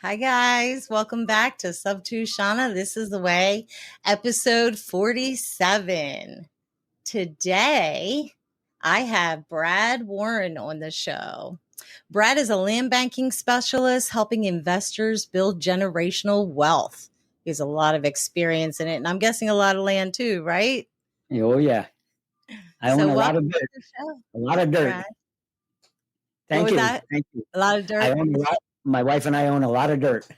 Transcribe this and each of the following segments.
Hi, guys. Welcome back to Subto Shanna. This is the way, episode 47. Today, I have Brad Warren on the show. Brad is a land banking specialist helping investors build generational wealth. He has a lot of experience in it, and I'm guessing a lot of land too, right? Oh, yeah. I own So, a lot of welcome to dirt. the show, A lot of dirt. Brad. What Thank was you. that? Thank you. A lot of I dirt. own a lot. My wife and I own a lot of dirt.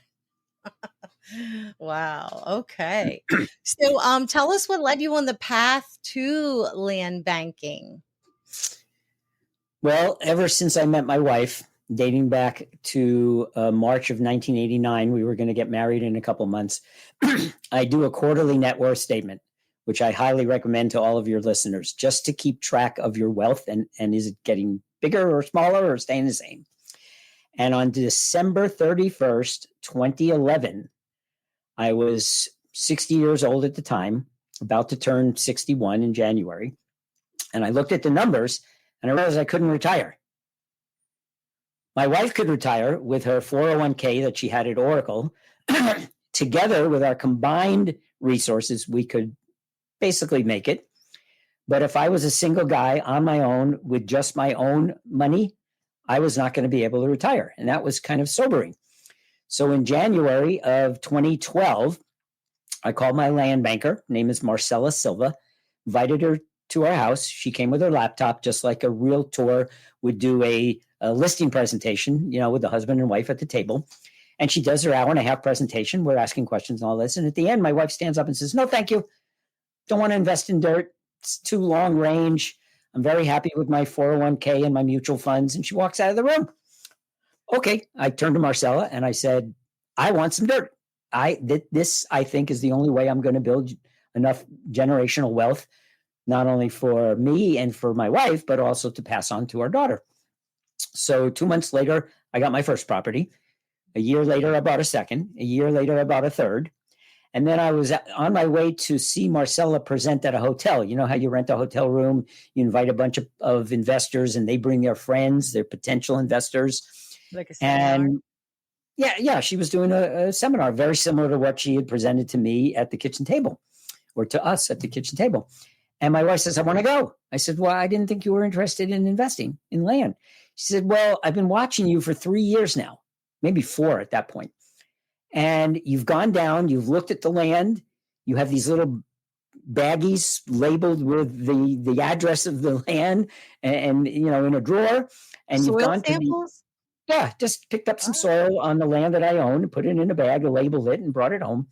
Wow. Okay. So tell us what led you on the path to land banking. Well, ever since I met my wife, dating back to March of 1989, we were going to get married in a couple months. I do a quarterly net worth statement, which I highly recommend to all of your listeners, just to keep track of your wealth and is it getting bigger or smaller or staying the same. And on December 31st, 2011, I was 60 years old at the time, about to turn 61 in January. And I looked at the numbers and I realized I couldn't retire. My wife could retire with her 401k that she had at Oracle. Together with our combined resources, we could basically make it. But if I was a single guy on my own with just my own money, I was not going to be able to retire. And that was kind of sobering. So in January of 2012, I called my land banker, name is Marcella Silva, invited her to our house. She came with her laptop, just like a realtor would do a listing presentation, with the husband and wife at the table. And she does her hour and a half presentation. We're asking questions and all this. And at the end, my wife stands up and says, "No, thank you. Don't want to invest in dirt. It's too long range. I'm very happy with my 401k and my mutual funds." And she walks out of the room. Okay. I turned to Marcella and I said, "I want some dirt. This, I think, is the only way I'm going to build enough generational wealth, not only for me and for my wife, but also to pass on to our daughter." So 2 months later, I got my first property. A year later, I bought a second. A year later, I bought a third. And then I was on my way to see Marcella present at a hotel. You know how you rent a hotel room, you invite a bunch of investors and they bring their friends, their potential investors. Like a seminar. And yeah, she was doing a seminar very similar to what she had presented to me at the kitchen table, or to us at the kitchen table. And my wife says, "I want to go." I said, "Well, I didn't think you were interested in investing in land." She said, "Well, I've been watching you for 3 years now, maybe 4 at that point. And you've gone down, you've looked at the land, you have these little baggies labeled with the address of the land and in a drawer. And Soil you've gone samples? just picked up some soil on the land that I own, put it in a bag, labeled it, and brought it home.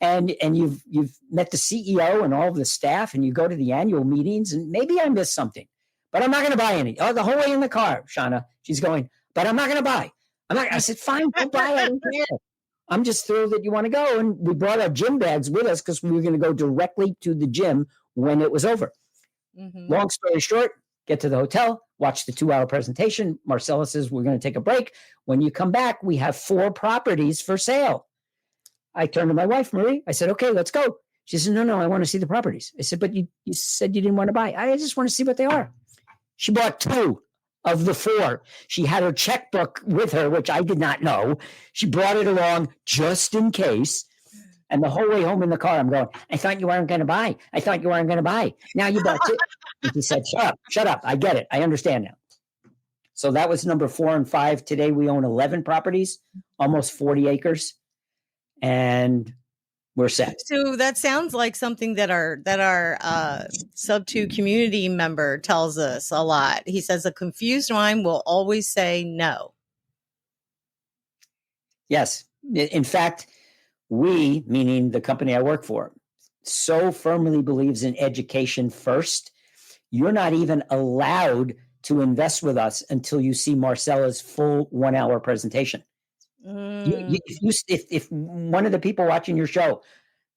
And you've met the CEO and all of the staff, and you go to the annual meetings, and maybe I missed something, but I'm not going to buy any." Oh, the whole way in the car, Shanna, she's going, "But I'm not going to buy. I'm not." I said, "Fine, don't buy. I don't care. I'm just thrilled that you want to go." And we brought our gym bags with us because we were going to go directly to the gym when it was over. Mm-hmm. Long story short, get to the hotel, watch the 2-hour presentation. Marcella says, "We're going to take a break. When you come back, we have 4 properties for sale." I turned to my wife, Marie. I said, "Okay, let's go." She said, No, I want to see the properties." I said, "But you said you didn't want to buy." "I just want to see what they are." She bought 2 of the 4. She had her checkbook with her, which I did not know. She brought it along just in case. And the whole way home in the car, I'm going, "I thought you weren't going to buy. I thought you weren't going to buy. Now you bought 2. And she said, shut up. I get it. I understand now." So that was number 4 and 5. Today we own 11 properties, almost 40 acres. And we're set. So that sounds like something that our Subto community member tells us a lot. He says a confused mind will always say no. Yes. In fact, we, meaning the company I work for, so firmly believes in education first. You're not even allowed to invest with us until you see Marcella's full 1-hour presentation. If one of the people watching your show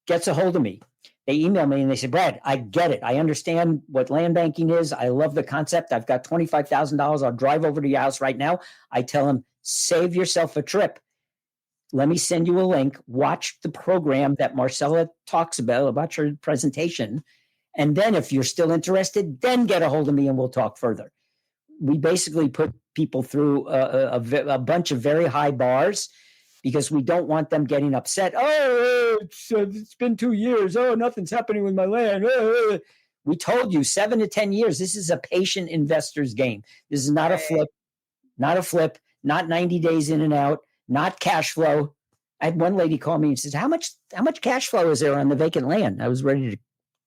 gets a hold of me, they email me and they say, "Brad, I get it. I understand what land banking is. I love the concept. I've got $25,000. I'll drive over to your house right now." I tell them, "Save yourself a trip. Let me send you a link. Watch the program that Marcella talks about your presentation. And then if you're still interested, then get a hold of me and we'll talk further." We basically put people through a bunch of very high bars because we don't want them getting upset. Oh, it's been 2 years. Oh, nothing's happening with my land. We told you 7 to 10 years. This is a patient investor's game. This is not a flip, not 90 days in and out, not cash flow. I had one lady call me and says, how much cash flow is there on the vacant land? I was ready to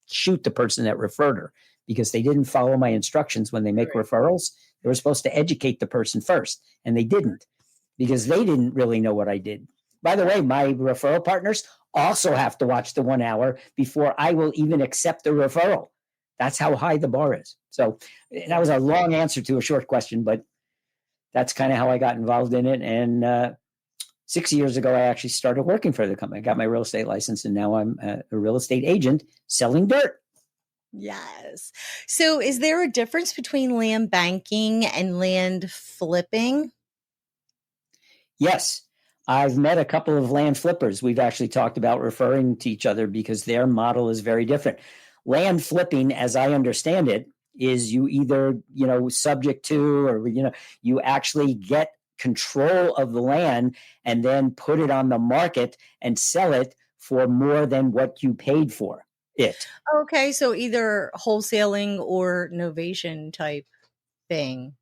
shoot the person that referred her because they didn't follow my instructions when they make referrals. They were supposed to educate the person first, and they didn't because they didn't really know what I did. By the way, my referral partners also have to watch the 1 hour before I will even accept the referral. That's how high the bar is. So that was a long answer to a short question, but that's kind of how I got involved in it. And 6 years ago, I actually started working for the company. I got my real estate license, and now I'm a real estate agent selling dirt. Yes. So is there a difference between land banking and land flipping? Yes. I've met a couple of land flippers. We've actually talked about referring to each other because their model is very different. Land flipping, as I understand it, is you either, subject to, or, you actually get control of the land and then put it on the market and sell it for more than what you paid for it. Okay. So either wholesaling or novation type thing.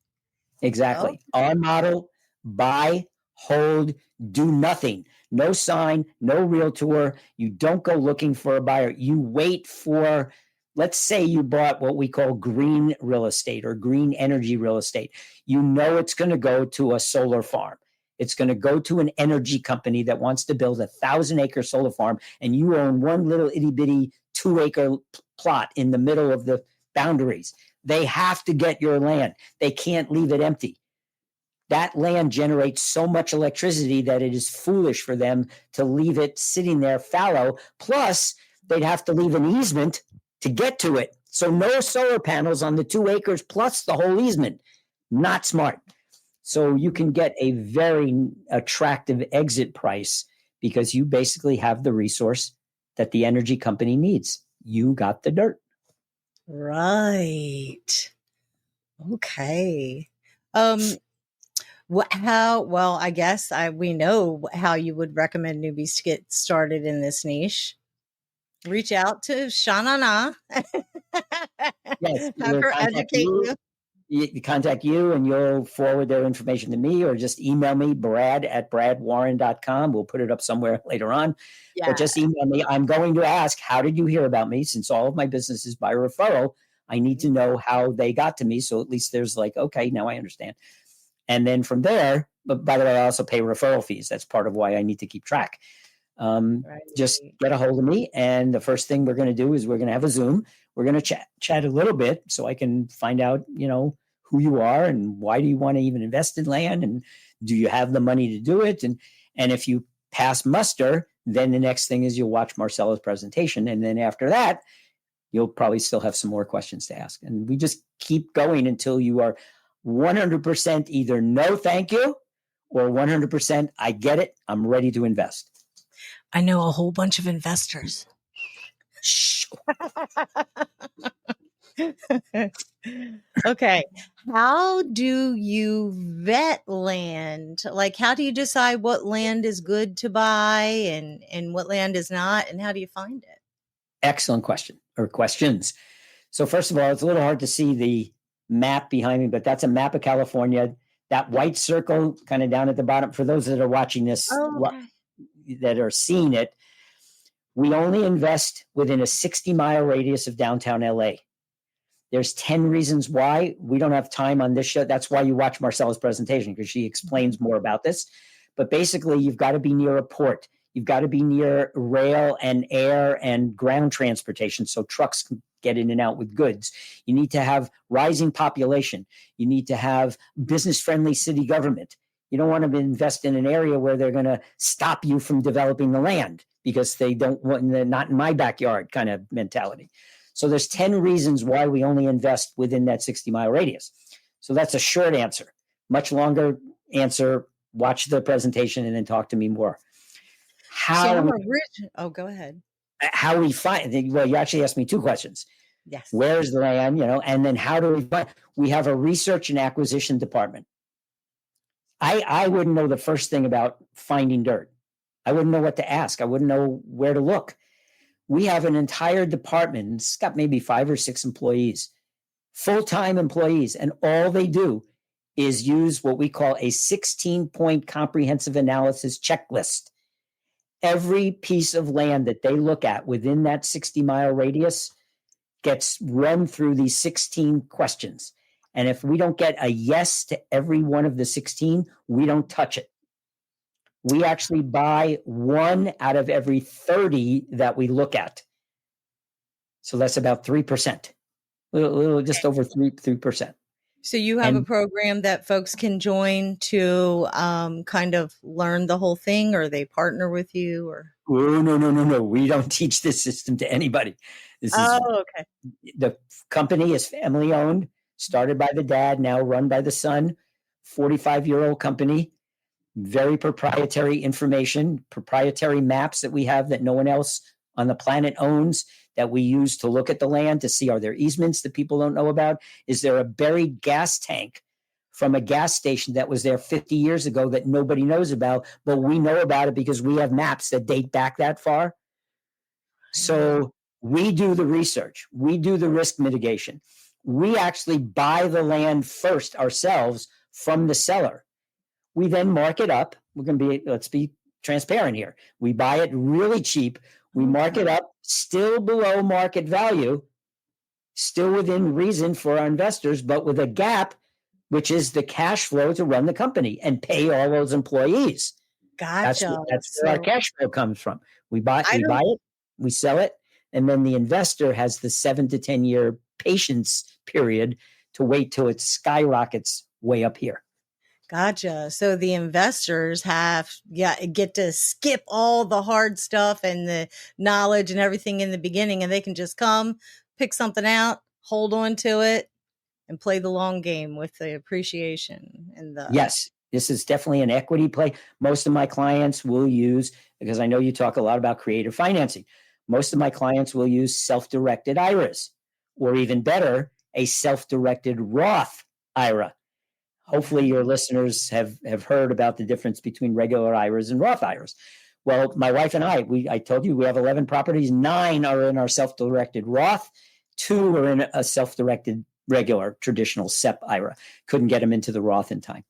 Exactly. Our model: buy, hold, do nothing. No sign, no realtor. You don't go looking for a buyer. You wait for, let's say you bought what we call green real estate or green energy real estate. You know it's going to go to a solar farm. It's going to go to an energy company that wants to build 1,000-acre solar farm, and you own one little itty bitty 2-acre plot in the middle of the boundaries. They have to get your land. They can't leave it empty. That land generates so much electricity that it is foolish for them to leave it sitting there fallow. Plus, they'd have to leave an easement to get to it. So no solar panels on the 2 acres plus the whole easement. Not smart. So you can get a very attractive exit price because you basically have the resource that the energy company needs. You got the dirt. Right. Okay. I guess we know how you would recommend newbies to get started in this niche. Reach out to Shanna. Yes, have her educate you. You contact you and you'll forward their information to me, or just email me, brad@bradwarren.com. We'll put it up somewhere later on. Yeah. But just email me. I'm going to ask, how did you hear about me? Since all of my business is by referral, I need to know how they got to me. So at least there's like, okay, now I understand. And then from there, but by the way, I also pay referral fees. That's part of why I need to keep track. Just get a hold of me. And the first thing we're going to do is we're going to have a Zoom. We're going to chat a little bit so I can find out, who you are and why do you want to even invest in land, and do you have the money to do it? And if you pass muster, then the next thing is you'll watch Marcella's presentation. And then after that, you'll probably still have some more questions to ask. And we just keep going until you are 100% either no, thank you, or 100% I get it, I'm ready to invest. I know a whole bunch of investors. Okay. How do you vet land? Like, how do you decide what land is good to buy and what land is not? And how do you find it? Excellent question, or questions. So first of all, it's a little hard to see the map behind me, but that's a map of California. That white circle kind of down at the bottom, for those that are watching this, that are seeing it, we only invest within a 60-mile radius of downtown LA. There's 10 reasons why. We don't have time on this show. That's why you watch Marcella's presentation, because she explains more about this. But basically, you've got to be near a port. You've got to be near rail and air and ground transportation so trucks can get in and out with goods. You need to have rising population. You need to have business-friendly city government. You don't want to invest in an area where they're going to stop you from developing the land because they don't want, not in my backyard kind of mentality. So there's 10 reasons why we only invest within that 60-mile radius. So that's a short answer. Much longer answer, watch the presentation and then talk to me more. Go ahead. How we find, well, you actually asked me 2 questions. Yes. Where's the land, and then how do we find? We have a research and acquisition department. I wouldn't know the first thing about finding dirt. I wouldn't know what to ask. I wouldn't know where to look. We have an entire department. It's got maybe 5 or 6 employees, full-time employees, and all they do is use what we call a 16-point comprehensive analysis checklist. Every piece of land that they look at within that 60-mile radius gets run through these 16 questions. And if we don't get a yes to every one of the 16, we don't touch it. We actually buy 1 out of every 30 that we look at. So that's about 3%, little just over 3%. So you have a program that folks can join to kind of learn the whole thing, or they partner with you, or? Oh, no. We don't teach this system to anybody. Okay. The company is family owned, started by the dad, now run by the son, 45-year-old company, very proprietary information, proprietary maps that we have that no one else on the planet owns, that we use to look at the land to see, are there easements that people don't know about? Is there a buried gas tank from a gas station that was there 50 years ago that nobody knows about, but we know about it because we have maps that date back that far? So we do the research. We do the risk mitigation. We actually buy the land first ourselves from the seller. We then mark it up. Let's be transparent here. We buy it really cheap. We mark it up, still below market value, still within reason for our investors, but with a gap, which is the cash flow to run the company and pay all those employees. Gotcha. That's where our cash flow comes from. We buy it, we sell it, and then the investor has the 7 to 10 year patience period to wait till it skyrockets way up here. Gotcha. So the investors get to skip all the hard stuff and the knowledge and everything in the beginning, and they can just come, pick something out, hold on to it, and play the long game with the appreciation. Yes, this is definitely an equity play. Most of my clients will use, because I know you talk a lot about creative financing, most of my clients will use self-directed IRAs, or even better, a self-directed Roth IRA. Hopefully your listeners have heard about the difference between regular IRAs and Roth IRAs. Well, my wife and I told you we have 11 properties. 9 are in our self-directed Roth. 2 are in a self-directed regular traditional SEP IRA. Couldn't get them into the Roth in time.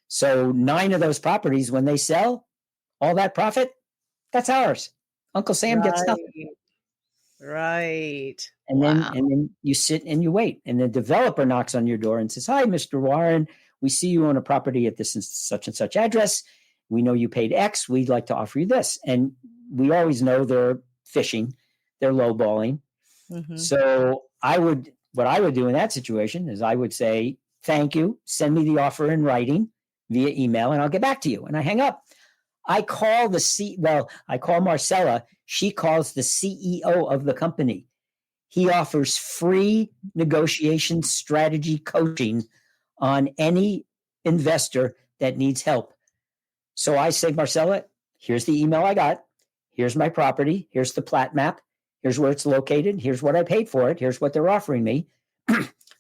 So 9 of those properties, when they sell, all that profit, that's ours. Uncle Sam gets nothing. Right. And then you sit and you wait. And the developer knocks on your door and says, "Hi, Mr. Warren. We see you own a property at this and such address. We know you paid X. We'd like to offer you this." And we always know they're fishing. They're lowballing. Mm-hmm. So what I would do in that situation is I would say, "Thank you. Send me the offer in writing via email and I'll get back to you." And I hang up. I call Marcella. She calls the CEO of the company. He offers free negotiation strategy coaching on any investor that needs help. So I say, "Marcella, here's the email I got. Here's my property. Here's the plat map. Here's where it's located. Here's what I paid for it. Here's what they're offering me.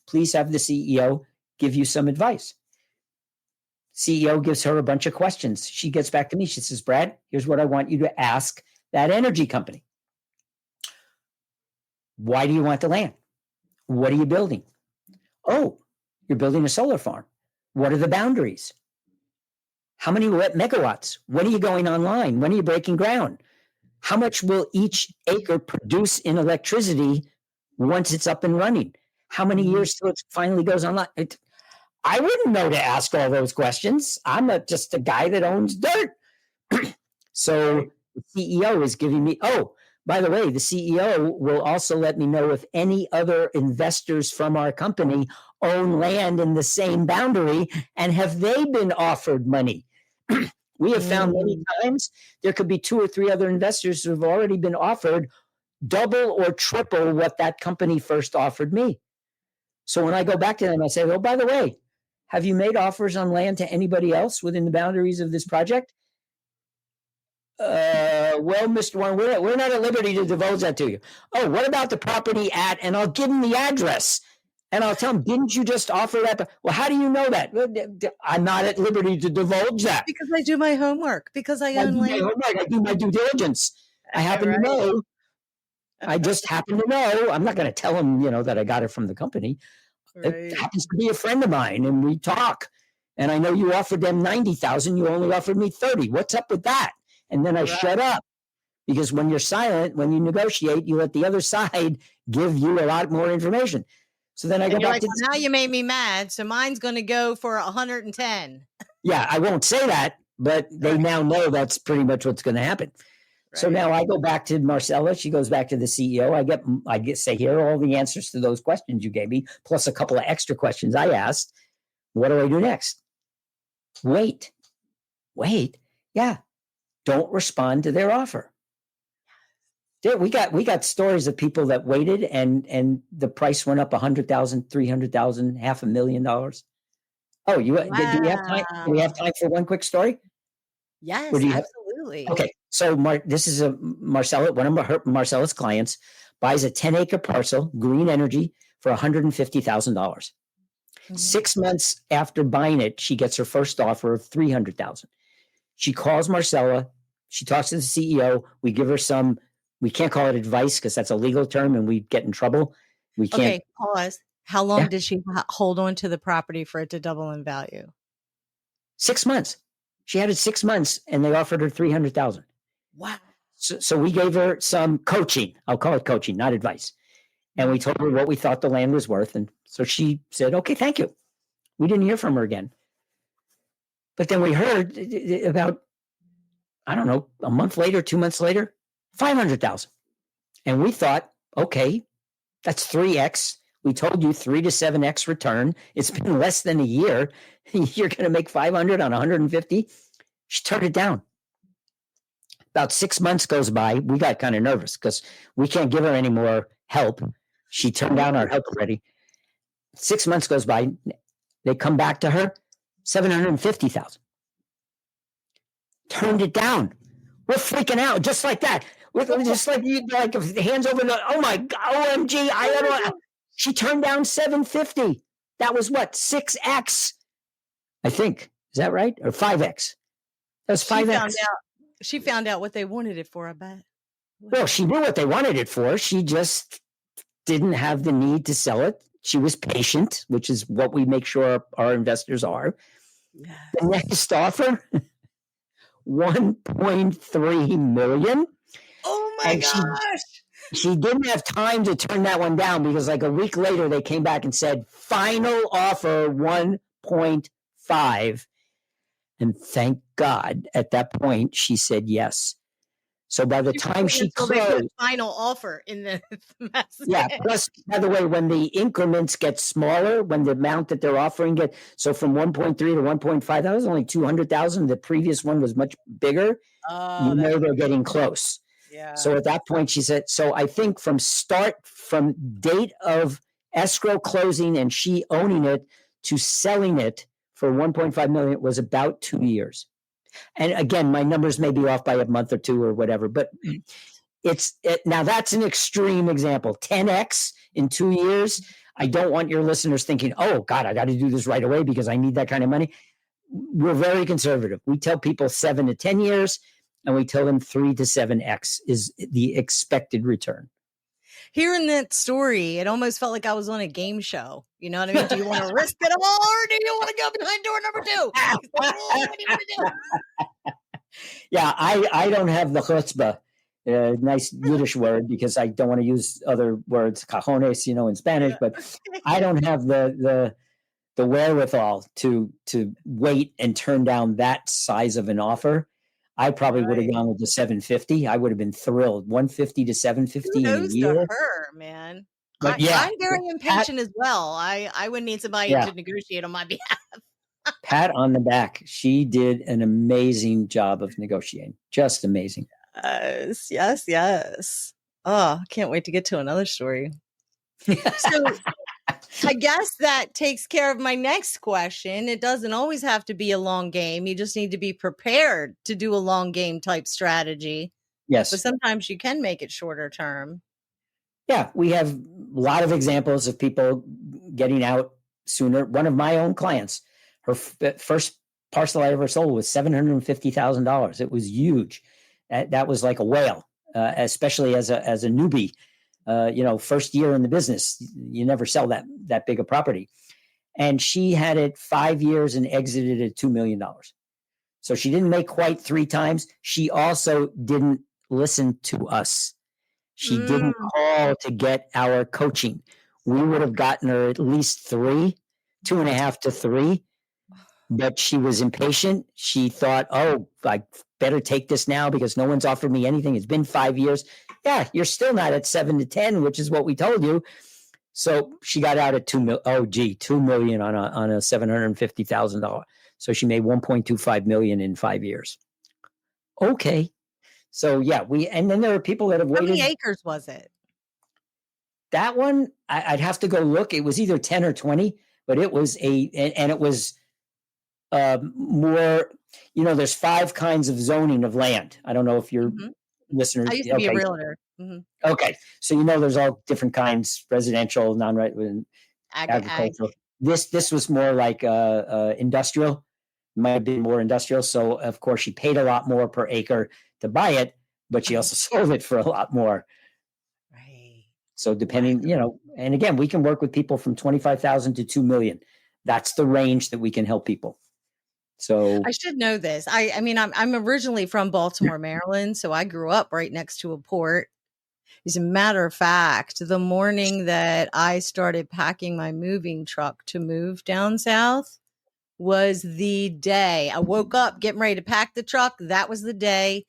Please have the CEO give you some advice." CEO gives her a bunch of questions. She gets back to me. She says, "Brad, here's what I want you to ask that energy company. Why do you want the land? What are you building? Oh, you're building a solar farm. What are the boundaries? How many megawatts? When are you going online? When are you breaking ground? How much will each acre produce in electricity once it's up and running? How many years till it finally goes online?" I wouldn't know to ask all those questions. I'm just a guy that owns dirt. So the CEO is giving me, by the way, the CEO will also let me know if any other investors from our company own land in the same boundary and have they been offered money. We have found many times there could be 2 or 3 other investors who have already been offered double or triple what that company first offered me. So when I go back to them, I say, "Oh, by the way, have you made offers on land to anybody else within the boundaries of this project?" Well, Mr. Warren, we're not at liberty to divulge that to you. "Oh, what about the property at," and I'll give them the address. And I'll tell them, didn't you just offer that? Well, how do you know that? I'm not at liberty to divulge that. Because I do my homework, because I own land. I do my due diligence. I happen to know. I just happen to know. I'm not going to tell them, that I got it from the company. Right. It happens to be a friend of mine, and we talk. And I know you offered them 90,000. You only offered me 30. What's up with that? And then I shut up, because when you're silent, when you negotiate, you let the other side give you a lot more information. So then I go back to now you made me mad. So mine's going to go for 110. Yeah, I won't say that, but they now know that's pretty much what's going to happen. Right. So now I go back to Marcella. She goes back to the CEO. I get say, here are all the answers to those questions you gave me, plus a couple of extra questions I asked. What do I do next? Wait. Yeah. Don't respond to their offer. Dude, we got stories of people that waited and the price went up $100,000, $300,000, $500,000. Oh, do we have time? Do we have time for one quick story? Yes, absolutely. Okay, so this is Marcella, one of Marcella's clients, buys a 10-acre parcel, green energy, for $150,000. 6 months after buying it, she gets her first offer of $300,000. She calls Marcella. She talks to the CEO. We give her some. We can't call it advice because that's a legal term, and we get in trouble. We can't. Okay, pause. How long did she hold on to the property for it to double in value? 6 months. She had it 6 months, and they offered her $300,000. Wow. So we gave her some coaching. I'll call it coaching, not advice. And we told her what we thought the land was worth. And so she said, okay, thank you. We didn't hear from her again. But then we heard about, I don't know, a month later, 2 months later, $500,000. And we thought, okay, that's 3x. We told you 3 to 7x return. It's been less than a year. You're going to make 500 on 150. She turned it down. About 6 months goes by. We got kind of nervous because we can't give her any more help. She turned down our help already. 6 months goes by. They come back to her, $750,000. Turned it down. We're freaking out just like that. We're just like hands over the, oh my God, OMG. I don't know. She turned down $750,000. That was what, 6x? I think. Is that right? Or 5x? That was 5x. She found out what they wanted it for, I bet. Well, she knew what they wanted it for. She just didn't have the need to sell it. She was patient, which is what we make sure our investors are. Yes. The next offer, $1.3 million. Oh my gosh. She didn't have time to turn that one down because like a week later, they came back and said, final offer 1.5. And thank God at that point, she said yes. So by the time she closed, final offer in the message. Yeah. Plus, by the way, when the increments get smaller, when the amount that they're offering so from 1.3 to 1.5, that was only 200,000. The previous one was much bigger. They're getting close. Yeah. So at that point, she said, so I think from date of escrow closing and she owning it to selling it for 1.5 million was about 2 years. And again, my numbers may be off by a month or two or whatever, but now that's an extreme example. 10x in 2 years. I don't want your listeners thinking, oh God, I got to do this right away because I need that kind of money. We're very conservative. We tell people 7 to 10 years, and we tell them 3 to 7x is the expected return. Hearing that story, it almost felt like I was on a game show. You know what I mean? Do you want to risk it all, or do you want to go behind door number 2? What do you want to do? Yeah, I don't have the chutzpah, nice Yiddish word, because I don't want to use other words, cajones, in Spanish, but I don't have the wherewithal to wait and turn down that size of an offer. I probably would have gone with the 750. I would have been thrilled. 150 to 750 in a year. To her, man. But I'm very impatient as well. I would need somebody to negotiate on my behalf. Pat on the back. She did an amazing job of negotiating. Just amazing. Yes. Oh, I can't wait to get to another story. So I guess that takes care of my next question. It doesn't always have to be a long game. You just need to be prepared to do a long game type strategy. Yes. But sometimes you can make it shorter term. Yeah, we have a lot of examples of people getting out sooner. One of my own clients, her first parcel I ever sold was $750,000. It was huge. That was like a whale, especially as a newbie. First year in the business, you never sell that big a property. And she had it 5 years and exited at $2 million. So she didn't make quite 3 times. She also didn't listen to us. She didn't call to get our coaching. We would have gotten her at least 3, 2.5 to 3, but she was impatient. She thought, oh, I better take this now because no one's offered me anything. It's been 5 years. Yeah, you're still not at 7 to 10, which is what we told you. So she got out at $2 million on a $750,000. So she made $1.25 million in 5 years. Okay. So yeah, and then there are people that have waited. How many acres was it? That one, I'd have to go look. It was either 10 or 20, but it was and it was more, there's 5 kinds of zoning of land. I don't know if your listeners. I used to be a realtor. Okay. So, there's all different kinds, residential, agricultural. This was more like industrial, might have been more industrial. So of course she paid a lot more per acre to buy it, but she also sold it for a lot more. Right. So depending, and again, we can work with people from 25,000 to 2 million. That's the range that we can help people. So I should know this. I mean, I'm originally from Baltimore, Maryland, so I grew up right next to a port. As a matter of fact, the morning that I started packing my moving truck to move down south was the day I woke up getting ready to pack the truck. That was the day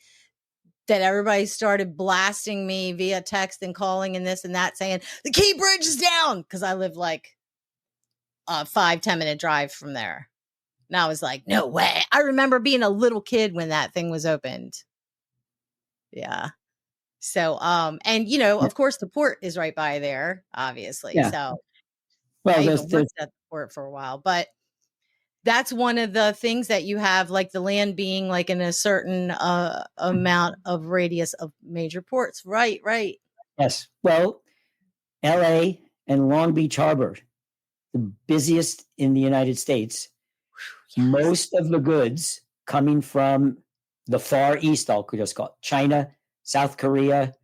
that everybody started blasting me via text and calling and this and that saying the Key Bridge is down, because I live like a 5-10 minute drive from there. And I was like, no way. I remember being a little kid when that thing was opened. Yeah. So, and of course the port is right by there, obviously. Yeah. So well, I even worked at the port for a while, but that's one of the things that you have, like the land being like in a certain amount of radius of major ports. Right. Yes. Well, LA and Long Beach Harbor, the busiest in the United States. Yes. Most of the goods coming from the Far East, I'll just call it China, South Korea,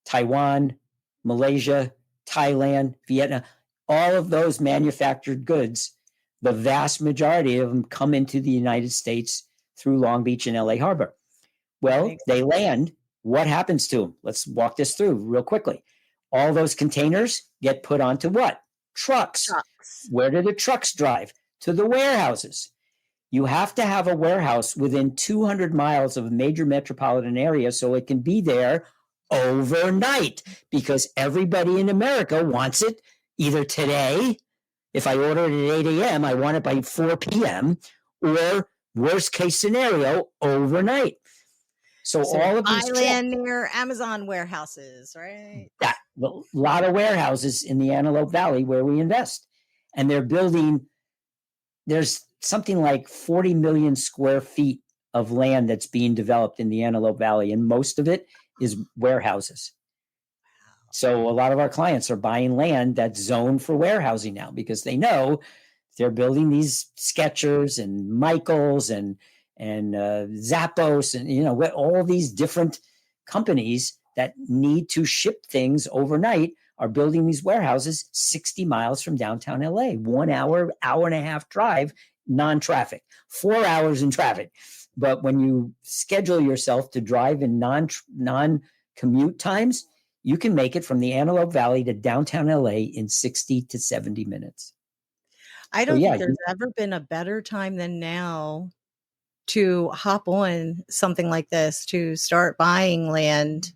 Taiwan, Malaysia, Thailand, Vietnam, all of those manufactured goods, the vast majority of them come into the United States through Long Beach and LA Harbor. Well, they land. What happens to them? Let's walk this through real quickly. All those containers get put onto what? Trucks. Where do the trucks drive? To the warehouses. You have to have a warehouse within 200 miles of a major metropolitan area so it can be there overnight, because everybody in America wants it either today. If I order it at 8 a.m., I want it by 4 p.m., or worst case scenario, overnight. So all of these land near Amazon warehouses, right? A lot of warehouses in the Antelope Valley where we invest. And they're building, there's something like 40 million square feet of land that's being developed in the Antelope Valley, and most of it is warehouses. So a lot of our clients are buying land that's zoned for warehousing now, because they know they're building these Skechers and Michaels and Zappos and all these different companies that need to ship things overnight are building these warehouses 60 miles from downtown LA, 1 hour, hour and a half drive, non-traffic, 4 hours in traffic. But when you schedule yourself to drive in non-commute times, you can make it from the Antelope Valley to downtown LA in 60 to 70 minutes. I don't think there's ever been a better time than now to hop on something like this, to start buying land.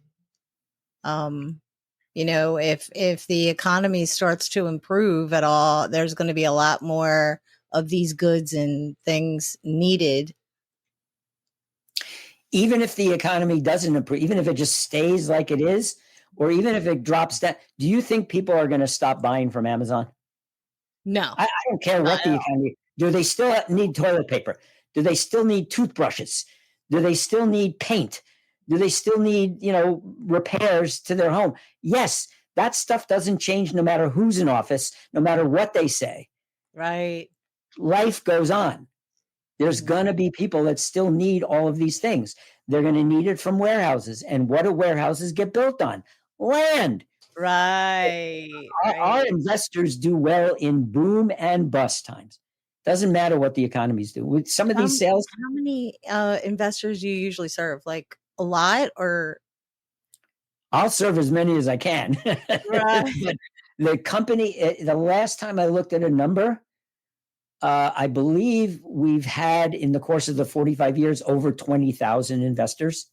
If the economy starts to improve at all, there's going to be a lot more of these goods and things needed. Even if the economy doesn't improve, even if it just stays like it is, or even if it drops down, do you think people are going to stop buying from Amazon? No. I don't care what the economy. Do they still need toilet paper? Do they still need toothbrushes? Do they still need paint? Do they still need, repairs to their home? Yes, That stuff doesn't change no matter who's in office, no matter what they say. Right. Life goes on. There's going to be people that still need all of these things. They're going to need it from warehouses. And what do warehouses get built on? Land. Right. Our investors do well in boom and bust times. Doesn't matter what the economies do. With some of these sales, How many investors do you usually serve? Like a lot or? I'll serve as many as I can. Right. But the company, the last time I looked at a number, I believe we've had in the course of the 45 years over 20,000 investors.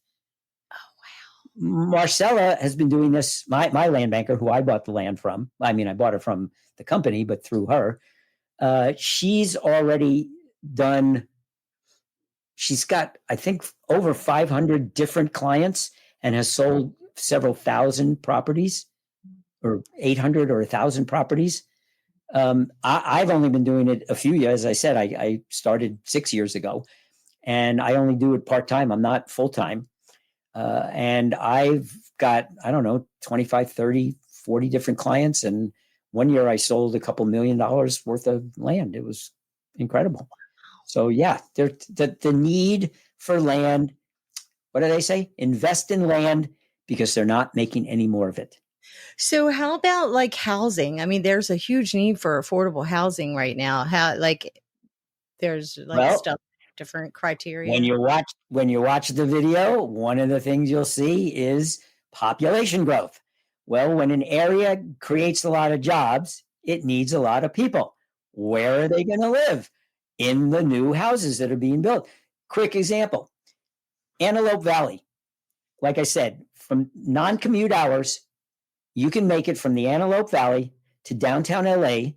Oh, wow. Marcella has been doing this, my land banker, who I bought the land from. I mean, I bought it from the company, but through her. She's already done, she's got, I think, over 500 different clients and has sold several thousand properties, or 800 or 1,000 properties. I've only been doing it a few years. As I said, I started 6 years ago, and I only do it part-time. I'm not full-time. And I've got, I don't know, 25, 30, 40 different clients. And one year I sold a couple $1 million worth of land. It was incredible. So yeah, the need for land, what do they say? Invest in land because they're not making any more of it. So how about like housing? I mean, there's a huge need for affordable housing right now. How like there's like stuff, different criteria. When you watch the video, one of the things you'll see is population growth. Well, when an area creates a lot of jobs, it needs a lot of people. Where are they going to live? In the new houses that are being built. Quick example, Antelope Valley. Like I said, from non-commute hours, you can make it from the Antelope Valley to downtown LA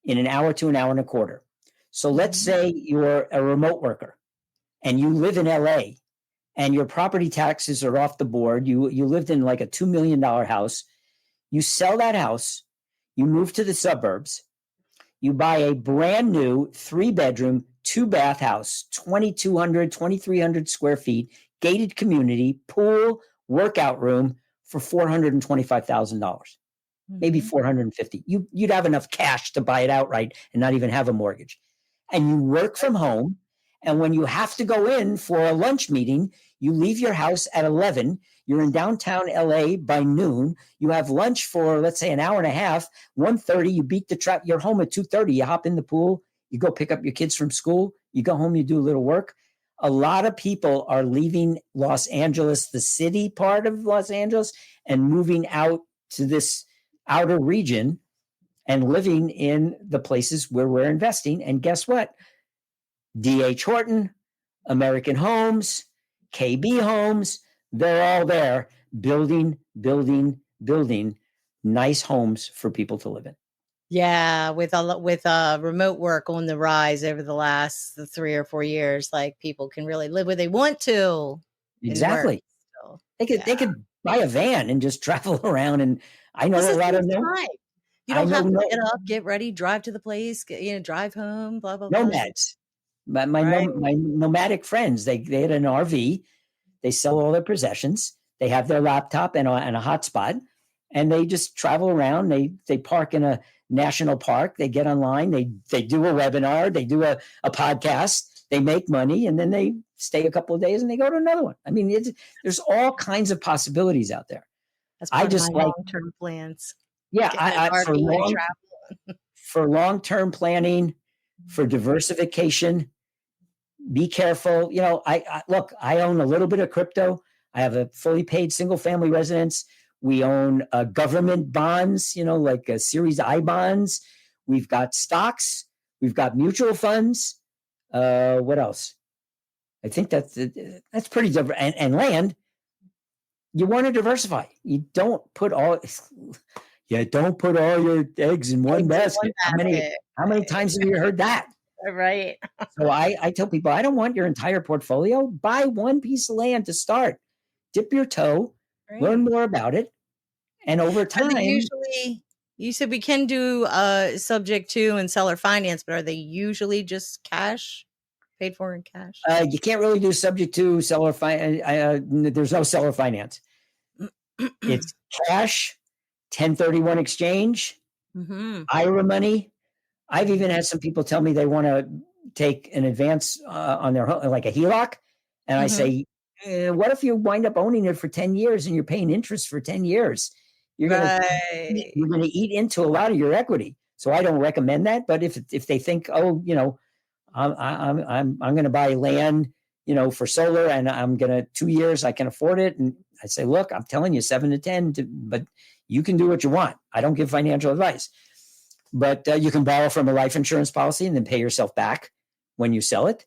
in an hour to an hour and a quarter. So let's say you're a remote worker and you live in LA and your property taxes are off the board. You lived in like a $2 million house. You sell that house, you move to the suburbs, you buy a brand new 3-bedroom, 2-bath house, 2,200, 2,300 square feet, gated community, pool, workout room for $425,000, maybe $450,000. You'd have enough cash to buy it outright and not even have a mortgage. And you work from home. And when you have to go in for a lunch meeting, you leave your house at 11. You're in downtown LA by noon. You have lunch for, let's say, an hour and a half. 1:30, you beat the trap. You're home at 2:30. You hop in the pool. You go pick up your kids from school. You go home. You do a little work. A lot of people are leaving Los Angeles, the city part of Los Angeles, and moving out to this outer region and living in the places where we're investing. And guess what? D.H. Horton, American Homes, KB Homes, they're all there building nice homes for people to live in. Yeah, with remote work on the rise over the last 3 or 4 years, like people can really live where they want to. Exactly. So, they could buy a van and just travel around. And I know a lot of them. You don't have to get up, get ready, drive to the place, drive home, blah, blah, blah. Nomads. My nomadic friends, they had an RV. They sell all their possessions. They have their laptop and a hotspot, and they just travel around. They park in a national park. They get online. They do a webinar. They do a podcast. They make money, and then they stay a couple of days and they go to another one. I mean, there's all kinds of possibilities out there. That's part of my long-term plans. Yeah, for long-term planning, for diversification. Be careful. I own a little bit of crypto. I have a fully paid single family residence. We own government bonds, like Series I bonds. We've got stocks. We've got mutual funds. What else? I think that's pretty different. And land. You want to diversify. You don't put all your eggs in one basket. How many times have you heard that? Right. So I tell people, I don't want your entire portfolio. Buy one piece of land to start. Dip your toe, learn more about it. And over time. Usually, you said we can do subject to and seller finance, but are they usually just cash, paid for in cash? You can't really do subject to seller finance. There's no seller finance. It's cash 1031 exchange, Mm-hmm. IRA money. I've even had some people tell me they want to take an advance on their home, like a HELOC. And I Mm-hmm. say, what if you wind up owning it for 10 years and you're paying interest for 10 years? You're Right. going to eat into a lot of your equity. So I don't recommend that. But if they think, oh, I'm going to buy land, for solar, and I'm going to 2 years, I can afford it. And I say, look, I'm telling you 7 to 10, but you can do what you want. I don't give financial advice, but you can borrow from a life insurance policy and then pay yourself back when you sell it.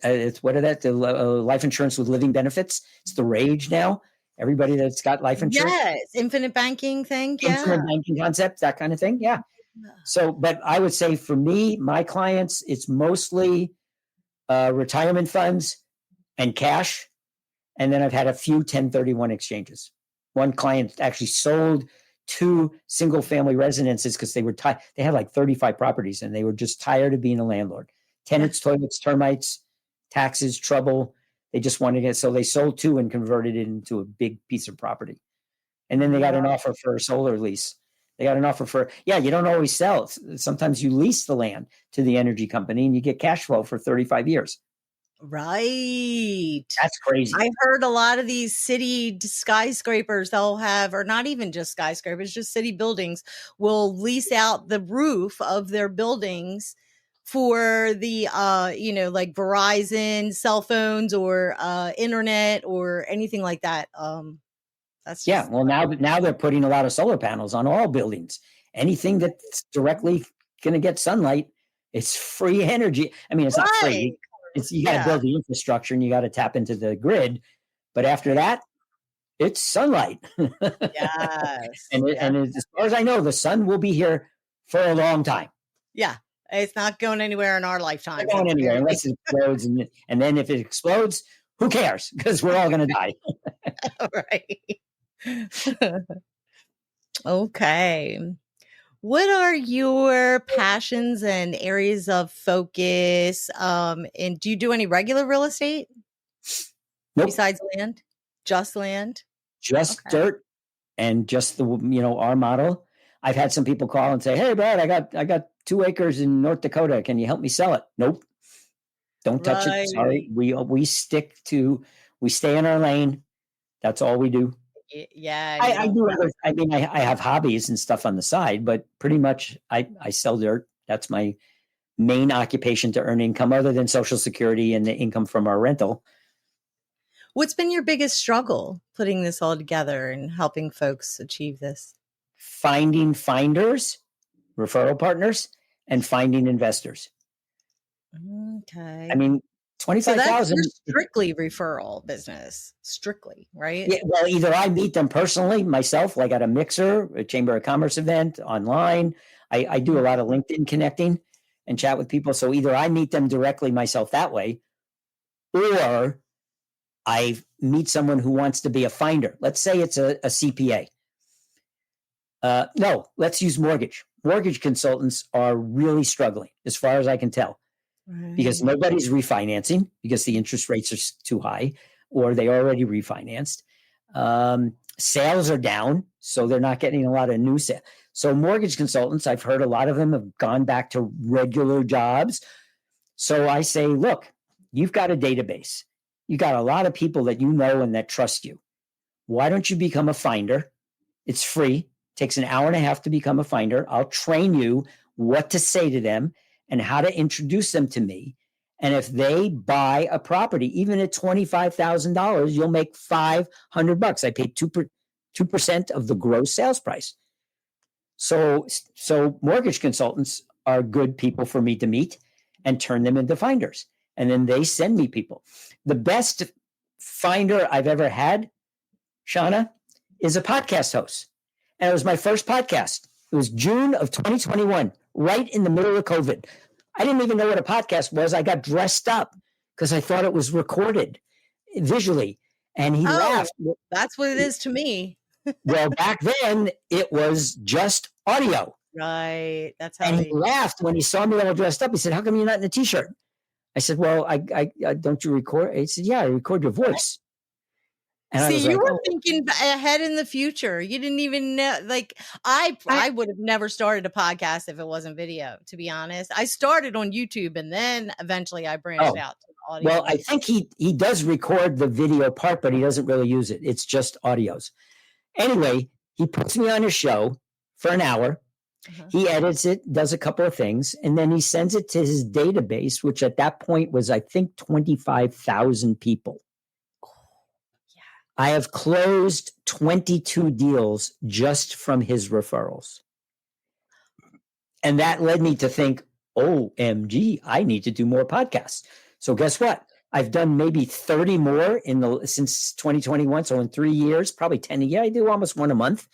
It's what are that? The life insurance with living benefits. It's the rage now. Everybody that's got life insurance. Yes. Infinite banking thing. Yeah. Infinite banking concept, that kind of thing. Yeah. So, but I would say for me, my clients, it's mostly retirement funds and cash. And then I've had a few 1031 exchanges. One client actually sold 2 single family residences because they were tired. They had like 35 properties and they were just tired of being a landlord. Tenants, toilets, termites, taxes, trouble. They just wanted it. So they sold 2 and converted it into a big piece of property. And then they got an offer for a solar lease. They got an offer for, you don't always sell. Sometimes you lease the land to the energy company and you get cash flow for 35 years. Right. That's crazy. I've heard a lot of these city skyscrapers they'll have, or not even just skyscrapers, just city buildings will lease out the roof of their buildings for the like Verizon cell phones or internet or anything like that. That's just well, now they're putting a lot of solar panels on all buildings. Anything that's directly going to get sunlight, it's free energy. I mean, it's not free. You got to build the infrastructure and you got to tap into the grid. But after that, it's sunlight. Yes. And as far as I know, the sun will be here for a long time. Yeah. It's not going anywhere in our lifetime. Not going anywhere unless it explodes. And then if it explodes, who cares? Because we're all going to die. Right. Okay. What are your passions and areas of focus? And do you do any regular real estate? Nope. Besides land? Just land? Just dirt and just our model. I've had some people call and say, "Hey, Brad, I got 2 acres in North Dakota. Can you help me sell it?" Nope. Don't touch it. Sorry. We stay in our lane. That's all we do. Yeah. I do I have hobbies and stuff on the side, but pretty much I sell dirt. That's my main occupation to earn income other than Social Security and the income from our rental. What's been your biggest struggle putting this all together and helping folks achieve this? Finding finders, referral partners, and finding investors. Okay. I mean, 25,000. So that's strictly referral business, strictly, right? Yeah. Well, either I meet them personally myself, like at a mixer, a Chamber of Commerce event, online. I do a lot of LinkedIn connecting and chat with people. So either I meet them directly myself that way, or I meet someone who wants to be a finder. Let's say it's a CPA. No, let's use mortgage. Mortgage consultants are really struggling, as far as I can tell, because nobody's refinancing because the interest rates are too high, or they already refinanced. Sales are down, so they're not getting a lot of new sales. So mortgage consultants, I've heard a lot of them have gone back to regular jobs. So I say, look, you've got a database. You got a lot of people that you know and that trust you. Why don't you become a finder? It's free. Takes an hour and a half to become a finder. I'll train you what to say to them and how to introduce them to me. And if they buy a property, even at $25,000, you'll make $500. I pay 2% of the gross sales price. So mortgage consultants are good people for me to meet and turn them into finders. And then they send me people. The best finder I've ever had, Shanna, is a podcast host. And it was my first podcast. It was June of 2021, right in the middle of COVID. I didn't even know what a podcast was. I got dressed up because I thought it was recorded visually. And he laughed. That's what it is to me. Well, back then it was just audio. Right. That's how. And he laughed when he saw me all dressed up. He said, "How come you're not in a t-shirt?" I said, "Well, I don't you record?" He said, "Yeah, I record your voice." And I was See, you like, were oh, thinking ahead in the future. You didn't even know. Like I would have never started a podcast if it wasn't video. To be honest, I started on YouTube, and then eventually I branched oh, out to well, audio. I think he does record the video part, but he doesn't really use it. It's just audios. Anyway, he puts me on his show for an hour. Uh-huh. He edits it, does a couple of things, and then he sends it to his database, which at that point was, I think, 25,000 people. Yeah. I have closed 22 deals just from his referrals. And that led me to think, OMG, I need to do more podcasts. So guess what? I've done maybe 30 more since 2021. So in 3 years, probably 10 a year. I do almost one a month.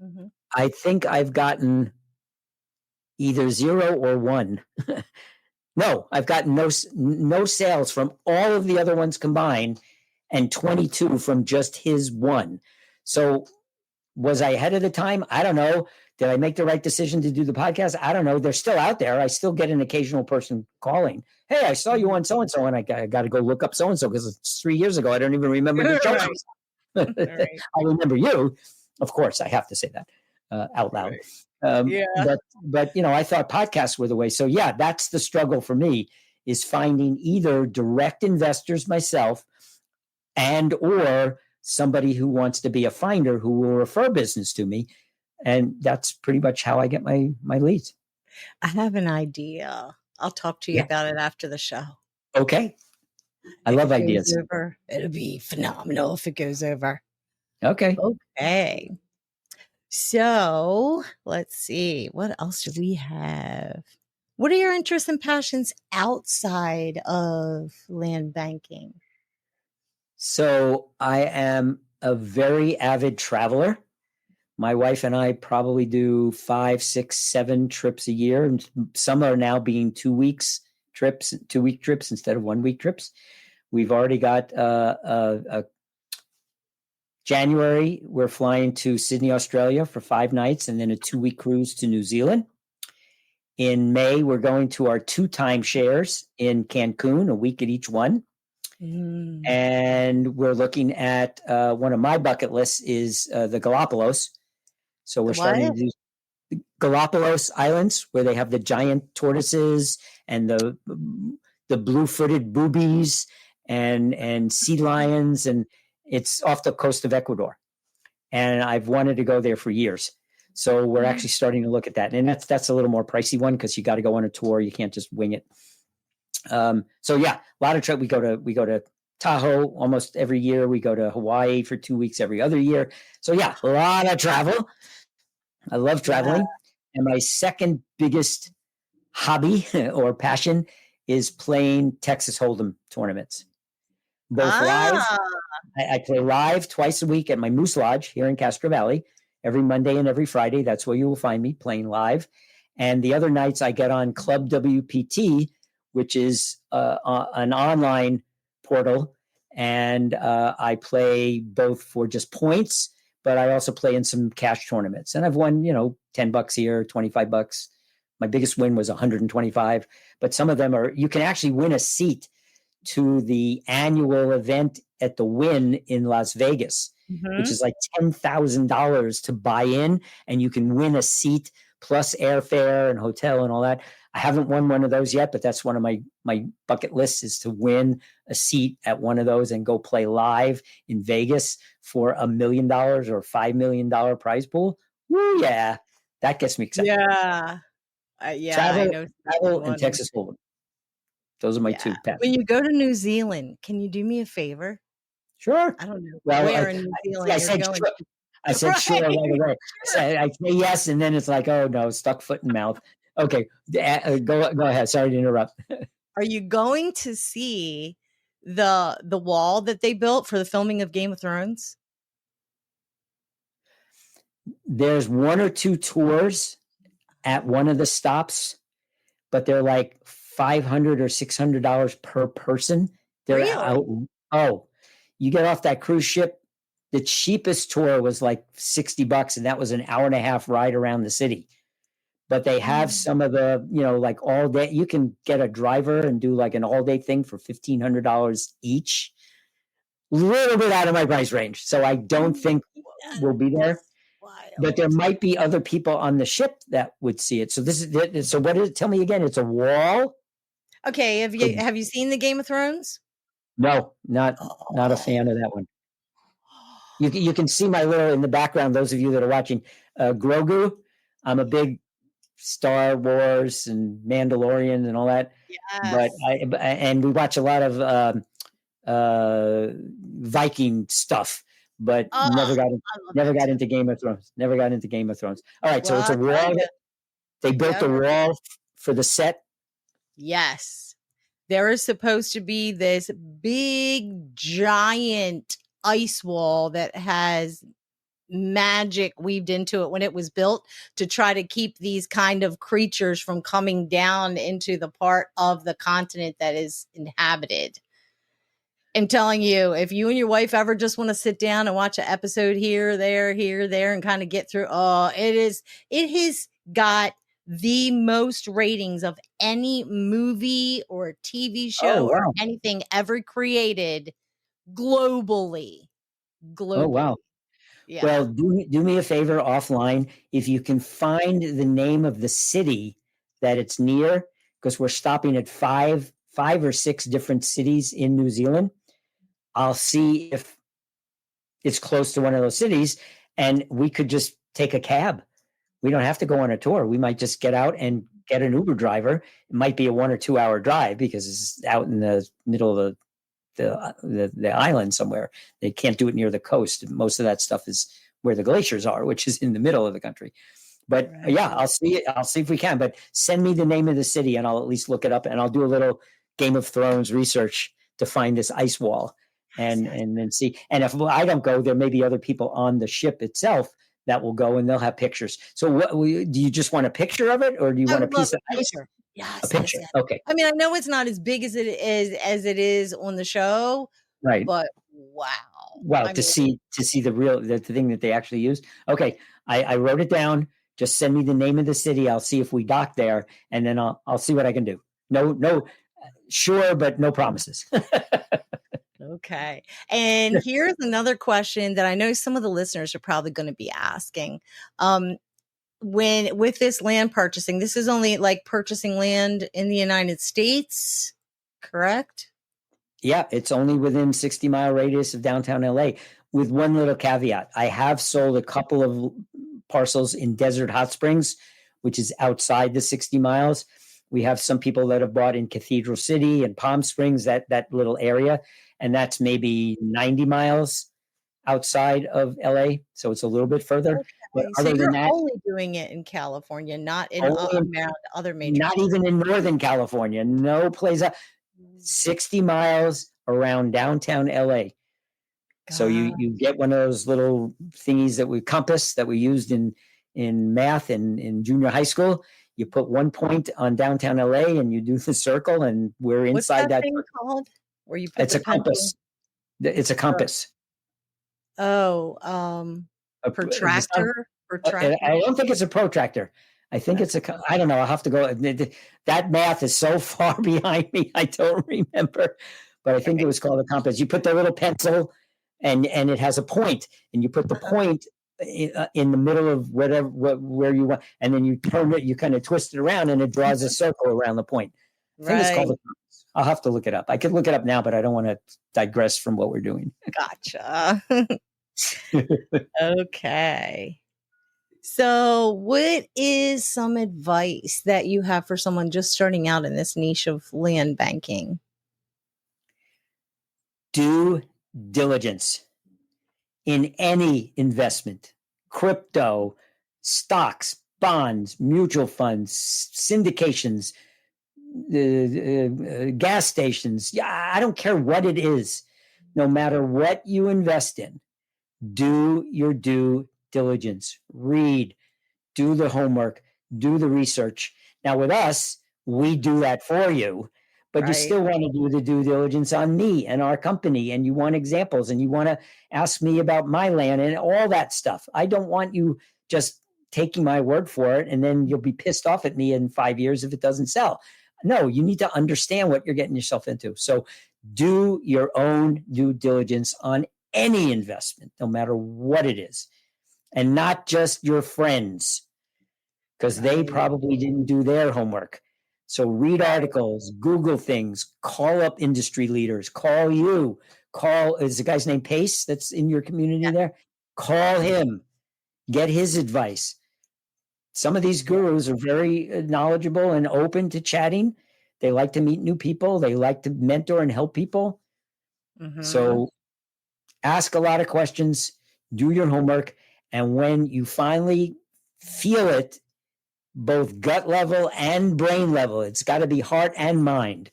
Mm-hmm. I think I've gotten either 0 or 1. No, I've gotten no sales from all of the other ones combined, and 22 from just his one. So was I ahead of the time? I don't know. Did I make the right decision to do the podcast? I don't know. They're still out there. I still get an occasional person calling. Hey, I saw you on so and so, and I got to go look up so and so because it's 3 years ago. I don't even remember the show. Right. Right. I remember you. Of course, I have to say that out loud. Right. Yeah. But I thought podcasts were the way. So yeah, that's the struggle for me, is finding either direct investors myself and or somebody who wants to be a finder who will refer business to me. And that's pretty much how I get my leads. I have an idea. I'll talk to you Yeah. about it after the show. Okay. I If love it goes ideas. over, it'll be phenomenal if it goes over. Okay. Okay. So let's see. What else do we have? What are your interests and passions outside of land banking? So I am a very avid traveler. My wife and I probably do 5, 6, 7 trips a year. And some are now being 2 week trips instead of 1 week trips. We've already got January, we're flying to Sydney, Australia for 5 nights and then a 2 week cruise to New Zealand. In May, we're going to our 2 timeshares in Cancun, a week at each one. And we're looking at one of my bucket lists is the Galapagos. So we're starting to do Galapagos Islands, where they have the giant tortoises and the blue-footed boobies and sea lions, and it's off the coast of Ecuador. And I've wanted to go there for years. So we're actually starting to look at that. And that's a little more pricey one because you got to go on a tour. You can't just wing it. So yeah, a lot of trip. We go to Tahoe almost every year. We go to Hawaii for 2 weeks every other year. So yeah, a lot of travel. I love traveling. And my second biggest hobby or passion is playing Texas Hold'em tournaments. Both live. I play live twice a week at my Moose Lodge here in Castro Valley, every Monday and every Friday. That's where you will find me playing live. And the other nights I get on Club WPT, which is an online portal. And I play both for just points, but I also play in some cash tournaments. And I've won, $10 here, $25. My biggest win was 125. But some of them you can actually win a seat to the annual event at the Wynn in Las Vegas, which is like $10,000 to buy in, and you can win a seat plus airfare and hotel and all that. I haven't won one of those yet, but that's one of my bucket lists, is to win a seat at one of those and go play live in Vegas for $1 million or $5 million prize pool. Woo, yeah, that gets me excited. Yeah. Travel, I know. and Texas Hold'em. Those are my 2 passions. When you go to New Zealand, can you do me a favor? Sure. I don't know. Well, Where in New Zealand I said you're going? sure. I said sure right away. I say yes, and then it's like, oh no, stuck foot in mouth. Okay, go ahead. Sorry to interrupt. Are you going to see the wall that they built for the filming of Game of Thrones? There's 1 or 2 tours at one of the stops, but they're like $500 or $600 per person. They're out. Oh, you get off that cruise ship. The cheapest tour was like $60, and that was an hour and a half ride around the city. But they have some of the, like all day. You can get a driver and do like an all day thing for $1,500 each. little bit out of my price range. So I don't think we'll be there. That's But there wild. might be other people on the ship that would see it. So this is so what is it? Tell me again. It's a wall? Okay, For, have you seen the Game of Thrones? no, not a Oh. fan of that one. You can see my little in the background. Those of you that are watching, Grogu. I'm a big Star Wars and Mandalorian and all that. But Yes. and we watch a lot of Viking stuff, but Oh, I love never that got too. into Game of Thrones. Never got into Game of Thrones. All right, so Well, it's a I'll tell wall. you. They built a Yep. wall for the set. Yes. There is supposed to be this big, giant ice wall that has magic weaved into it when it was built to try to keep these kind of creatures from coming down into the part of the continent that is inhabited. I'm telling you, if you and your wife ever just want to sit down and watch an episode here, there, and kind of get through, it has got the most ratings of any movie or TV Oh show or wow! anything ever created globally. Oh wow! Globally. Yeah. Well, do me a favor offline. If you can find the name of the city that it's near, because we're stopping at five or six different cities in New Zealand. I'll see if it's close to one of those cities, and we could just take a cab. We don't have to go on a tour. We might just get out and get an Uber driver. It might be a 1 or 2 hour drive because it's out in the middle of the island somewhere. They can't do it near the coast. Most of that stuff is where the glaciers are, which is in the middle of the country. But yeah, Right. I'll see if we can. But send me the name of the city, and I'll at least look it up, and I'll do a little Game of Thrones research to find this ice wall, Yes, yes. and then see. And if I don't go, there may be other people on the ship itself that will go, and they'll have pictures. So, what do you just want a picture of it, or do you I want a would love piece of a ice? picture. A Yes, yes, picture. yes. Okay. I mean, I know it's not as big as it is on the show, Right. but wow. Well, I mean, to see the real the thing that they actually use. Okay, I wrote it down. Just send me the name of the city. I'll see if we dock there, and then I'll see what I can do. No, sure, but no promises. okay. And here's another question that I know some of the listeners are probably going to be asking. When with this land purchasing, this is only like purchasing land in the United States, correct? Yeah, it's only within 60-mile radius of downtown LA, with one little caveat. I have sold a couple of parcels in Desert Hot Springs, which is outside the 60 miles. We have some people that have bought in Cathedral City and Palm Springs, that little area, and that's maybe 90 miles outside of LA, so it's a little bit further. But Okay. So other than you're that, only doing it in California, not in only in, around other major not cities. even in Northern California, no place. 60 miles around downtown LA. So God, you get one of those little thingies that we compass that we used in math and in junior high school. You put one point on downtown LA and you do the circle, and we're what's inside that that. thing called where you put It's the a pencil? compass. It's a Or, compass. oh, The sun, protractor. I don't think it's a protractor. I think it's Okay. a. I don't know. I'll have to go. That math is so far behind me. I don't remember, but I think it Okay. was called a compass. You put the little pencil, and it has a point, and you put the point in the middle of where you want, and then you turn it. You kind of twist it around, and it draws a circle around the point. I think it's called Right. a compass. I'll have to look it up. I could look it up now, but I don't want to digress from what we're doing. Gotcha. Okay. So, what is some advice that you have for someone just starting out in this niche of land banking? Due diligence in any investment, crypto, stocks, bonds, mutual funds, syndications, gas stations. Yeah, I don't care what it is. No matter what you invest in, do your due diligence. Read, do the homework, do the research. Now, with us, we do that for you, but you Right. still want to do the due diligence on me and our company, and you want examples, and you want to ask me about my land and all that stuff. I don't want you just taking my word for it, and then you'll be pissed off at me in 5 years if it doesn't sell. No, you need to understand what you're getting yourself into. So Do your own due diligence on any investment, no matter what it is, and not just your friends, because they Right. probably didn't do their homework. So read Right. articles, Google things, call up industry leaders, call you, is the guy's name Pace that's in your community Yeah. there? Call him, get his advice. Some of these gurus are very knowledgeable and open to chatting. They like to meet new people. They like to mentor and help people. Mm-hmm. So ask a lot of questions, do your homework. And when you finally feel it, both gut level and brain level, it's got to be heart and mind,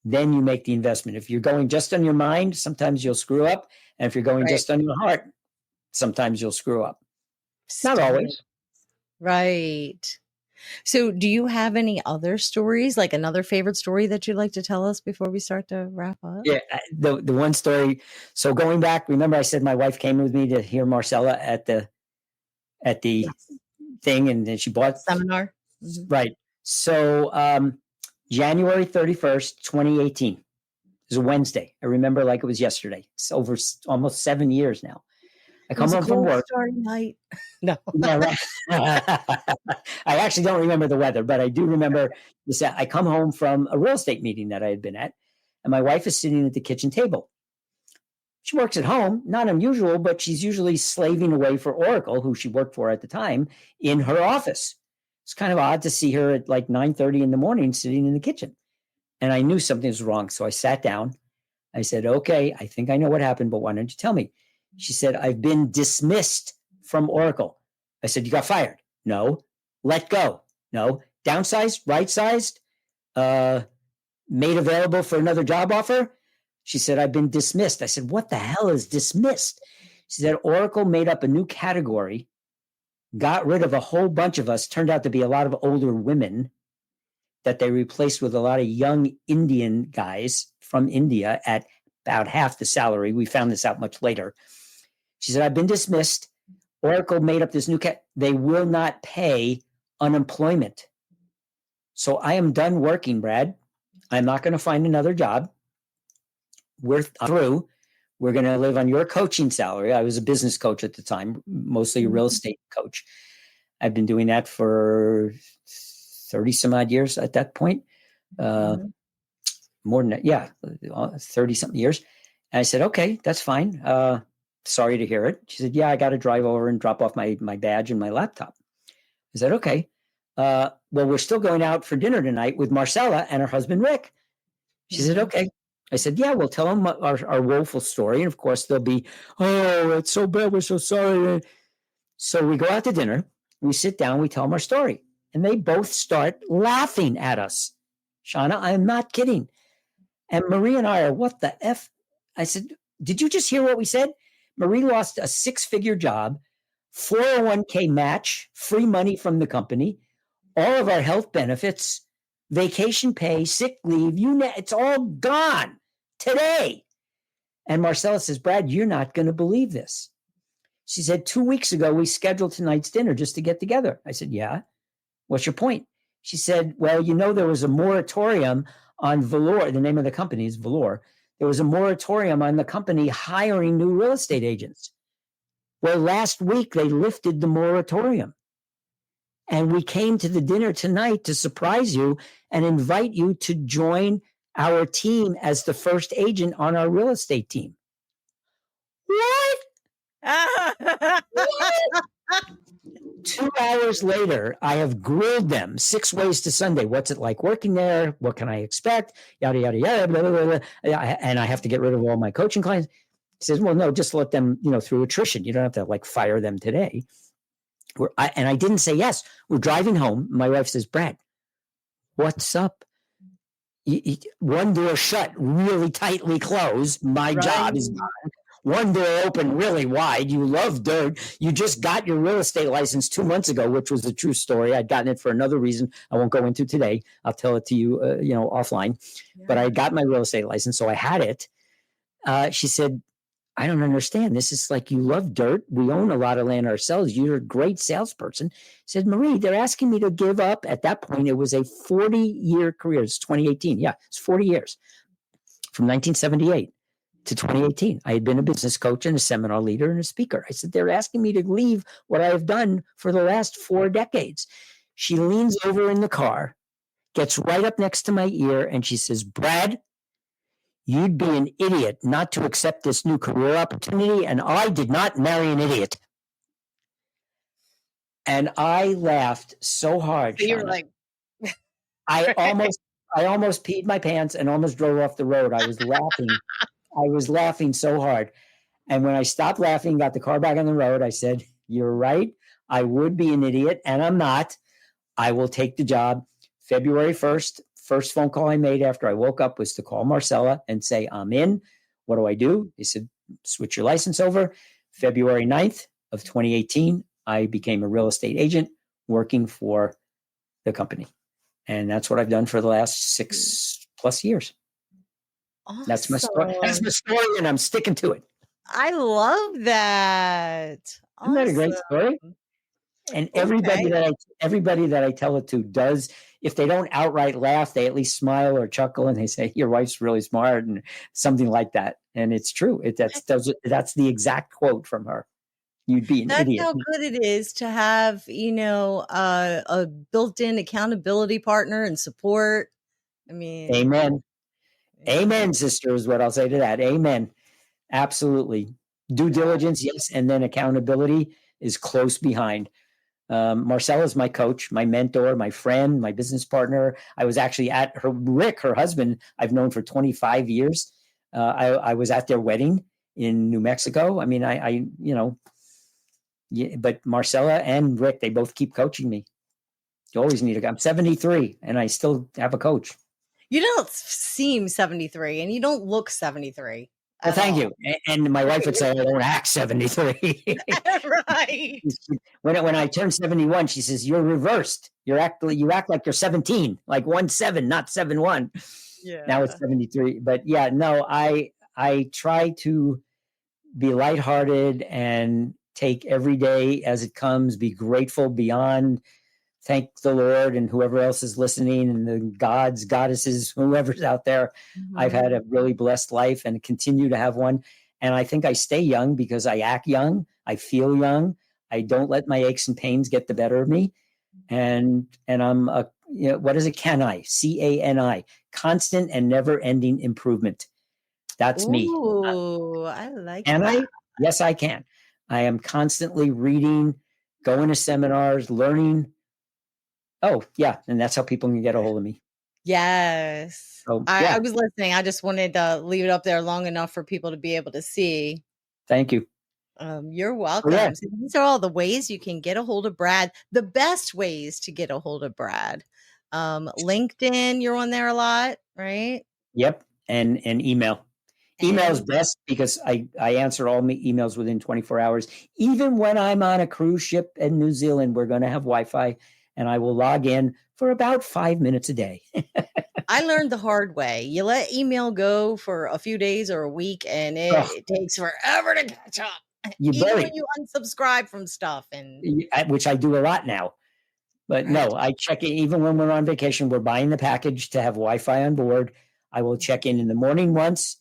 then you make the investment. If you're going just on your mind, sometimes you'll screw up. And if you're going Right. just on your heart, sometimes you'll screw up. Not Still. always. Right. So, do you have any other stories, like another favorite story that you'd like to tell us before we start to wrap up? Yeah, the one story. So going back, remember I said my wife came with me to hear Marcella at the Yes. thing, and then she bought Seminar. Mm-hmm. right. So January 31st, 2018. It was a Wednesday. I remember like it was yesterday. It's over almost 7 years now. I It come was a home from cold work. starry night. No. Yeah, right. I actually don't remember the weather, but I do remember this. I come home from a real estate meeting that I had been at, and my wife is sitting at the kitchen table. She works at home, not unusual, but she's usually slaving away for Oracle, who she worked for at the time, in her office. It's kind of odd to see her at like 9:30 in the morning sitting in the kitchen. And I knew something was wrong. So I sat down. I said, okay, I think I know what happened, but why don't you tell me? She said, I've been dismissed from Oracle. I said, you got fired? No. Let go? No. Downsized? Right-sized? Made available for another job offer? She said, I've been dismissed. I said, what the hell is dismissed? She said, Oracle made up a new category, got rid of a whole bunch of us, turned out to be a lot of older women that they replaced with a lot of young Indian guys from India at about half the salary. We found this out much later. She said, I've been dismissed. Oracle made up this new they will not pay unemployment. So I am done working, Brad. I'm not going to find another job. We're through. We're going to live on your coaching salary. I was a business coach at the time, mostly a real estate coach. I've been doing that for 30 some odd years at that point. More than that. Yeah, 30 something years. And I said, okay, that's fine. Sorry to hear it. She said, yeah, I got to drive over and drop off my badge and my laptop. I said, okay. Well, we're still going out for dinner tonight with Marcella and her husband, Rick. She said, okay. I said, yeah, we'll tell them our woeful story. And of course, they'll be, oh, it's so bad. We're so sorry. So we go out to dinner. We sit down. We tell them our story. And they both start laughing at us. Shanna, I'm not kidding. And Marie and I are, what the F? I said, did you just hear what we said? Marie lost a 6-figure job, 401k match, free money from the company, all of our health benefits, vacation pay, sick leave, it's all gone today. And Marcella says, Brad, you're not going to believe this. She said, 2 weeks ago, we scheduled tonight's dinner just to get together. I said, yeah. What's your point? She said, well, there was a moratorium on Valor. The name of the company is Valor. There was a moratorium on the company hiring new real estate agents. Well, last week they lifted the moratorium. And we came to the dinner tonight to surprise you and invite you to join our team as the first agent on our real estate team. What? What? 2 hours later, I have grilled them 6 ways to Sunday. What's it like working there? What can I expect? Yada, yada, yada, blah, blah, blah, blah. And I have to get rid of all my coaching clients. He says, well, no, just let them, through attrition. You don't have to like fire them today. And I didn't say yes. We're driving home. My wife says, Brad, what's up? One door shut, really tightly closed. My job is gone. One door open really wide. You love dirt. You just got your real estate license 2 months ago, which was a true story. I'd gotten it for another reason I won't go into today. I'll tell it to you, offline. Yeah. But I got my real estate license, so I had it. She said, I don't understand. This is like, you love dirt. We own a lot of land ourselves. You're a great salesperson. Said, Marie, they're asking me to give up. At that point, it was a 40-year career. It's 2018. Yeah, it's 40 years. from 1978 to 2018. I had been a business coach and a seminar leader and a speaker. I said, they're asking me to leave what I have done for the last 4 decades. She leans over in the car, gets right up next to my ear, and she says, Brad, you'd be an idiot not to accept this new career opportunity. And I did not marry an idiot. And I laughed so hard, So you were Shanna. like, I almost peed my pants and almost drove off the road. I was laughing. I was laughing so hard. And when I stopped laughing, got the car back on the road, I said, you're right. I would be an idiot, and I'm not. I will take the job. February 1st, first phone call I made after I woke up was to call Marcella and say, I'm in. What do I do? They said, switch your license over. February 9th of 2018, I became a real estate agent working for the company. And that's what I've done for the last 6+ years. awesome. That's my story. That's my story, and I'm sticking to it. I love that. Isn't that a great story? And everybody that I tell it to does, if they don't outright laugh, they at least smile or chuckle, and they say, "Your wife's really smart," and something like that. And it's true. That's the exact quote from her. You'd be an That's idiot. how good it is to have, a built-in accountability partner and support. I mean, Amen. Amen, sister, is what I'll say to that. Amen. Absolutely. Due diligence, yes, and then accountability is close behind. Marcella is my coach, my mentor, my friend, my business partner. I was actually at Rick, her husband, I've known for 25 years. I was at their wedding in New Mexico. I mean, but Marcella and Rick, they both keep coaching me. You always need I'm 73 and I still have a coach. You don't seem 73 and you don't look 73. Well, thank you. And my wife would say, I don't act 73. Right. When I turned 71, she says, you're reversed. You act like you're 17, like 1-7, not 7-1. Yeah. Now it's 73. But yeah, no, I try to be lighthearted and take every day as it comes, be grateful beyond, thank the Lord and whoever else is listening and the gods, goddesses, whoever's out there. Mm-hmm. I've had a really blessed life and continue to have one. And I think I stay young because I act young. I feel young. I don't let my aches and pains get the better of me. And I'm what is it? CANI, constant and never ending improvement. That's me. Ooh, I like that. that. Yes, I can. I am constantly reading, going to seminars, learning. Oh, yeah. And that's how people can get a hold of me. Yes. So, I was listening. I just wanted to leave it up there long enough for people to be able to see. Thank you. You're welcome. Yeah. So these are all the ways you can get a hold of Brad. The best ways to get a hold of Brad. LinkedIn, you're on there a lot, right? Yep. And email. Email is best because I answer all my emails within 24 hours. Even when I'm on a cruise ship in New Zealand, we're going to have Wi-Fi and I will log in for about 5 minutes a day. I learned the hard way. You let email go for a few days or a week and it takes forever to catch up. Even when you unsubscribe from stuff. Which I do a lot now. But no, I check it even when we're on vacation. We're buying the package to have Wi-Fi on board. I will check in the morning once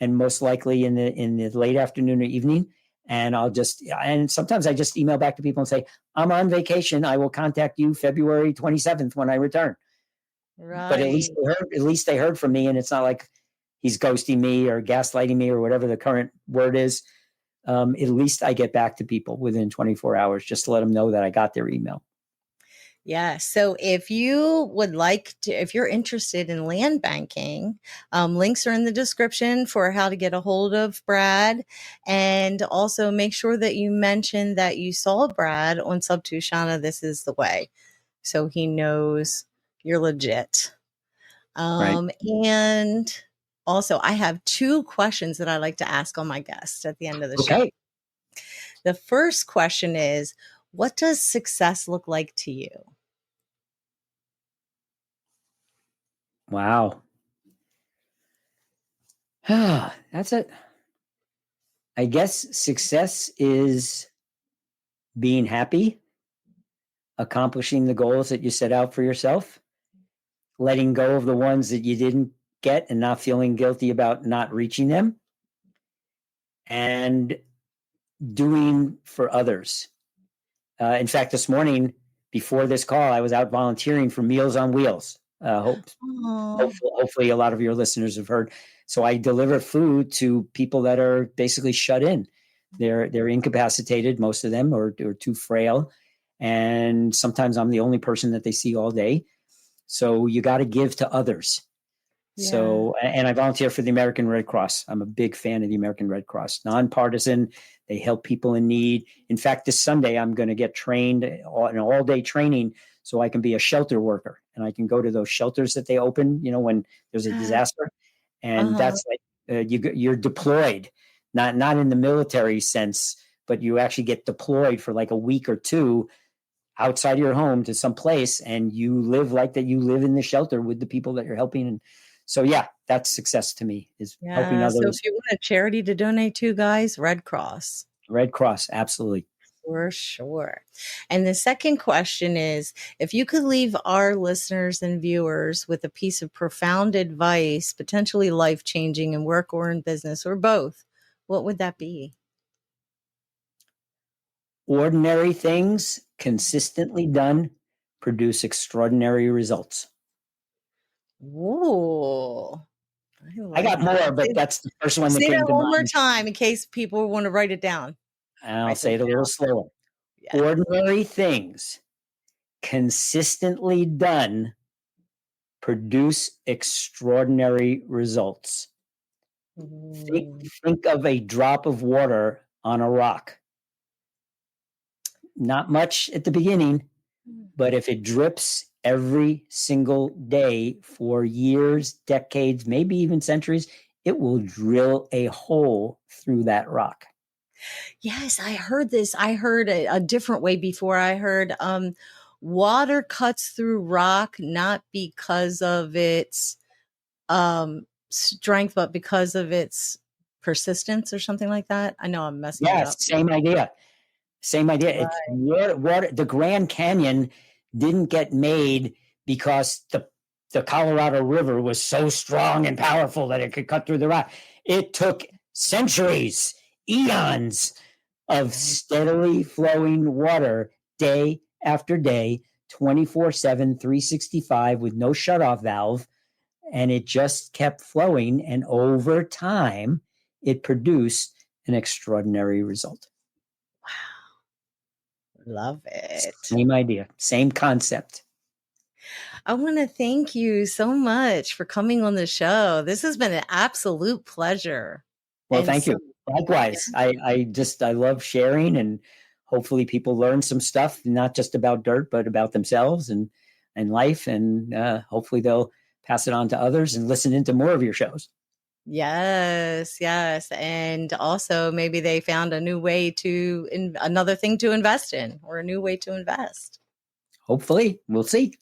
and most likely in the late afternoon or evening. And and sometimes I just email back to people and say, I'm on vacation. I will contact you February 27th when I return. Right. But at least they heard from me. And it's not like he's ghosting me or gaslighting me or whatever the current word is. At least I get back to people within 24 hours just to let them know that I got their email. Yeah. So if you would like to, if you're interested in land banking, links are in the description for how to get a hold of Brad. And also make sure that you mention that you saw Brad on Subto Shanna, This Is the Way. So he knows you're legit. Right. And also I have 2 questions that I like to ask all my guests at the end of the show. The first question is, what does success look like to you? Wow. That's it. I guess success is being happy, accomplishing the goals that you set out for yourself, letting go of the ones that you didn't get and not feeling guilty about not reaching them, and doing for others. In fact, this morning before this call, I was out volunteering for Meals on Wheels. Hopefully a lot of your listeners have heard. So I deliver food to people that are basically shut in. They're incapacitated, most of them, or too frail. And sometimes I'm the only person that they see all day. So you got to give to others. Yeah. So, and I volunteer for the American Red Cross. I'm a big fan of the American Red Cross, nonpartisan. They help people in need. In fact, this Sunday, I'm going to get trained, an all-day training, so I can be a shelter worker. And I can go to those shelters that they open, when there's a disaster. And that's like you're deployed, not in the military sense, but you actually get deployed for like a week or two outside your home to some place, and you live like that. You live in the shelter with the people that you're helping. And so, yeah, that's success to me, is helping others. So if you want a charity to donate to, guys, Red Cross. Red Cross, absolutely. For sure. And the second question is, if you could leave our listeners and viewers with a piece of profound advice, potentially life-changing in work or in business or both, what would that be? Ordinary things consistently done produce extraordinary results. Whoa. I got more, but that's the first one that came to mind. Say that one more time in case people want to write it down. I'll say it a little slower. Yeah. Ordinary things consistently done produce extraordinary results. Think of a drop of water on a rock. Not much at the beginning, but if it drips every single day for years, decades, maybe even centuries, it will drill a hole through that rock. Yes, I heard this. I heard a different way before. I heard water cuts through rock, not because of its strength, but because of its persistence or something like that. I know I'm messing it up. Same idea. Same idea. Right. It's water. The Grand Canyon didn't get made because the Colorado River was so strong and powerful that it could cut through the rock. It took centuries, eons of steadily flowing water day after day, 24/7, 365 with no shutoff valve. And it just kept flowing. And over time, it produced an extraordinary result. Wow. Love it. Same idea, same concept. I want to thank you so much for coming on the show. This has been an absolute pleasure. Well, thank you. Likewise. Yeah. I love sharing, and hopefully people learn some stuff, not just about dirt, but about themselves and life. And hopefully they'll pass it on to others and listen into more of your shows. Yes. And also maybe they found a new way another thing to invest in, or a new way to invest. Hopefully. We'll see.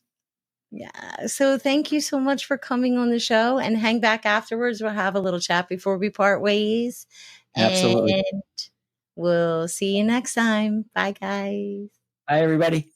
Yeah. So thank you so much for coming on the show, and hang back afterwards. We'll have a little chat before we part ways. Absolutely. And we'll see you next time. Bye, guys. Bye, everybody.